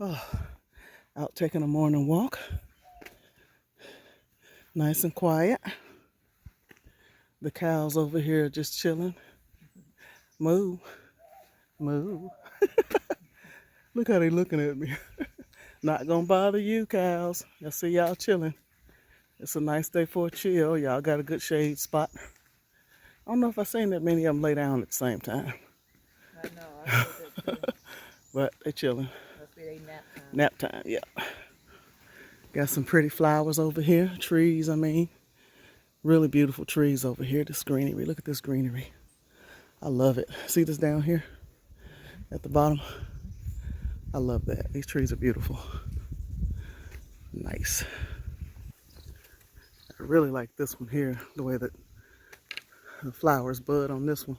Oh, out taking a morning walk. Nice and quiet. The cows over here just chilling. Moo. Moo. Look how they looking at me. Not gonna bother you, cows. I see y'all chilling. It's a nice day for a chill. Y'all got a good shade spot. I don't know if I've seen that many of them lay down at the same time. I know, I heard that too. But they chilling. Must be they nap time. Nap time, yeah. Got some pretty flowers over here. Trees, I mean. Really beautiful trees over here. This greenery. Look at this greenery. I love it. See this down here at the bottom? I love that. These trees are beautiful. Nice. I really like this one here, the way that the flowers bud on this one.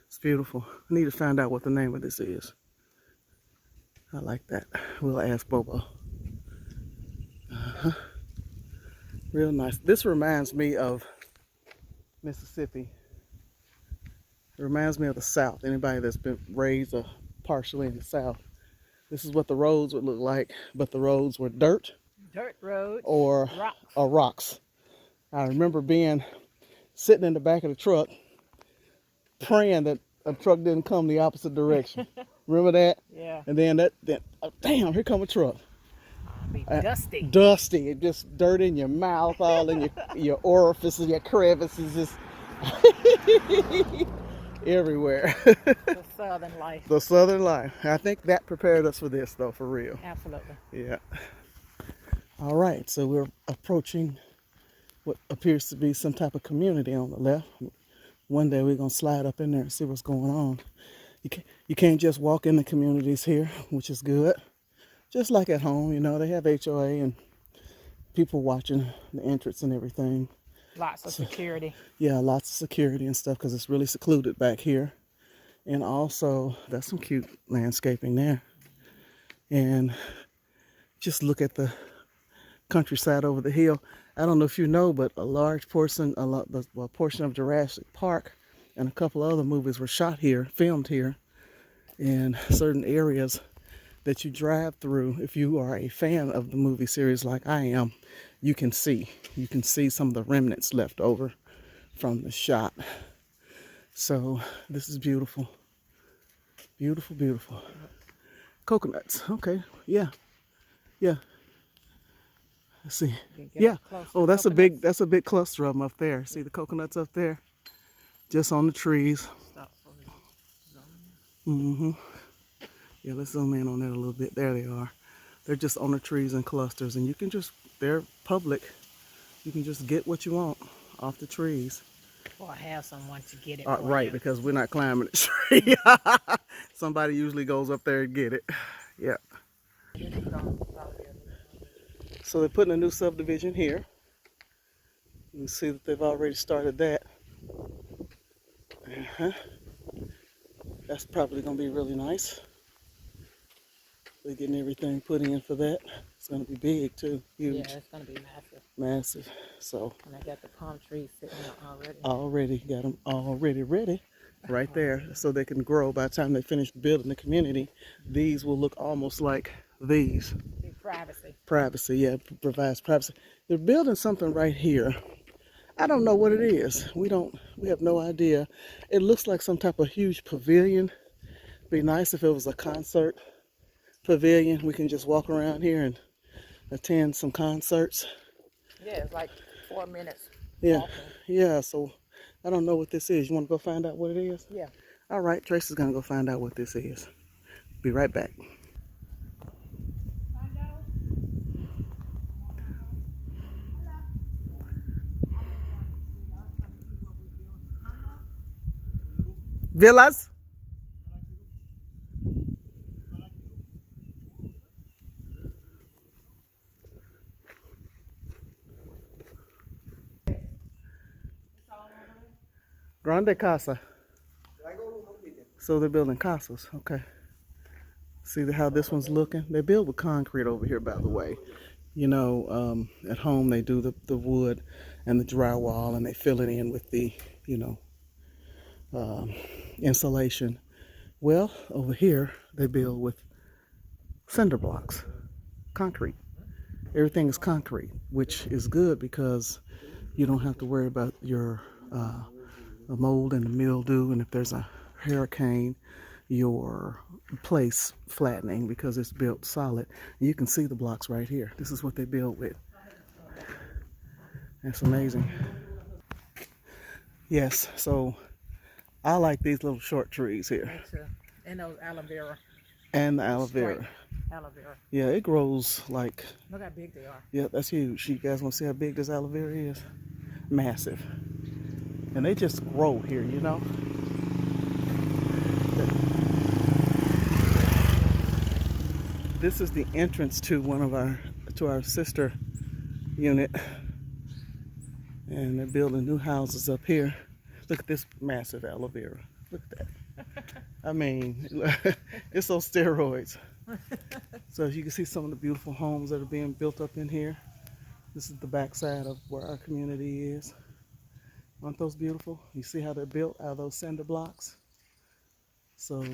It's beautiful. I need to find out what the name of this is. I like that. We'll ask Bobo. Real nice. This reminds me of Mississippi. It reminds me of the South. Anybody that's been raised or partially in the South. This is what the roads would look like, but the roads were dirt. Dirt roads. Or rocks. I remember sitting in the back of the truck, praying that a truck didn't come the opposite direction. Remember that? Yeah. And then oh, damn, here come a truck. Be dusty. Dusty. It just dirt in your mouth, all in your orifices, your crevices, just everywhere. The southern life. The southern life. I think that prepared us for this, though, for real. Absolutely. Yeah. All right, so we're approaching what appears to be some type of community on the left. One day we're going to slide up in there and see what's going on. You can't just walk in the communities here, which is good. Just like at home, you know, they have HOA and people watching the entrance and everything. Lots of security. Yeah, lots of security and stuff because it's really secluded back here. And also, that's some cute landscaping there. And just look at the countryside over the hill. I don't know if you know, but a large portion, a portion of Jurassic Park and a couple other movies were shot here, filmed here, in certain areas that you drive through. If you are a fan of the movie series like I am, you can see some of the remnants left over from the shot. So this is beautiful. Beautiful, beautiful. Coconuts. Okay. Yeah. Let's see. Yeah. Oh, that's a big cluster of them up there. See the coconuts up there? Just on the trees. Yeah, let's zoom in on that a little bit. There they are. They're just on the trees in clusters, and they're public. You can just get what you want off the trees. Or have someone to get it. Right, because we're not climbing the tree. Somebody usually goes up there and get it. Yeah. So they're putting a new subdivision here. You can see that they've already started that. That's probably going to be really nice. They're getting everything put in for that. It's going to be big too, huge. Yeah, it's going to be massive. Massive. So. And I got the palm trees sitting there already. Already got them already ready, right there, so they can grow. By the time they finish building the community, these will look almost like these. Privacy. Privacy, yeah, provides privacy. They're building something right here. I don't know what it is. We have no idea. It looks like some type of huge pavilion. Be nice if it was a concert pavilion. We can just walk around here and attend some concerts. Yeah, it's like 4 minutes. Yeah, walking. Yeah. So I don't know what this is. You want to go find out what it is? Yeah. All right, Tracy's gonna go find out what this is. Be right back. Villas. Grande Casa. So they're building casas. Okay. See how this one's looking? They build with concrete over here, by the way. You know, at home they do the wood and the drywall, and they fill it in with the, insulation. Well, over here they build with cinder blocks, concrete. Everything is concrete, which is good because you don't have to worry about your mold and the mildew, and if there's a hurricane, your place flattening because it's built solid. You can see the blocks right here. This is what they build with. That's amazing. Yes, so I like these little short trees here. Me too. And those aloe vera. And the aloe vera. Straight aloe vera. Yeah, it grows like, Look how big they are. yeah, that's huge. You guys want to see how big this aloe vera is? Massive. And they just grow here, you know? This is the entrance to our sister unit. And they're building new houses up here. Look at this massive aloe vera. Look at that. I mean, it's on steroids. So as you can see some of the beautiful homes that are being built up in here. This is the backside of where our community is. Aren't those beautiful? You see how they're built out of those cinder blocks? So,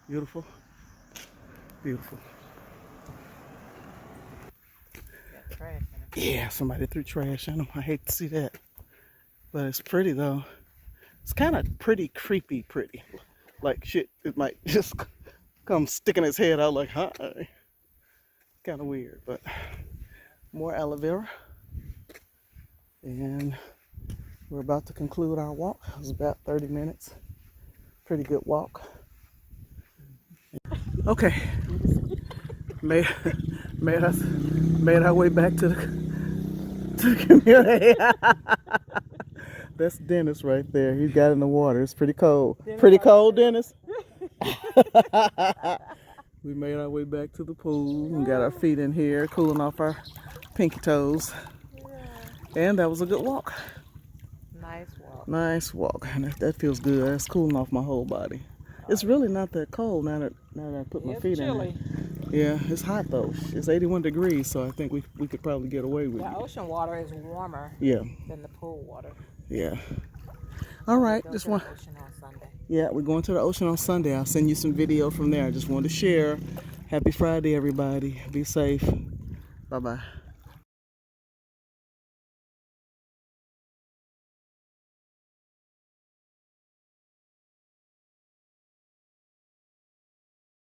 beautiful, beautiful. Got trash in it. Yeah, somebody threw trash in them. I hate to see that. But it's pretty though. It's kind of pretty pretty. Like shit, it might just come sticking its head out like, hi. Kind of weird, but more aloe vera. And we're about to conclude our walk. It was about 30 minutes. Pretty good walk. Okay. Made our way back to the community. That's Dennis right there. He got in the water. It's pretty cold. Pretty cold, Dennis? We made our way back to the pool and got our feet in here, cooling off our pinky toes. And that was a good walk. Nice walk. Nice walk. And that feels good. That's cooling off my whole body. It's really not that cold now that I put my feet in it. Yeah, it's hot though. It's 81 degrees, so I think we could probably get away with it. The ocean water is warmer than the pool water. Yeah. All right, Just one. Ocean on Sunday. Yeah, we're going to the ocean on Sunday. I'll send you some video from there. I just wanted to share. Happy Friday, everybody. Be safe. Bye-bye.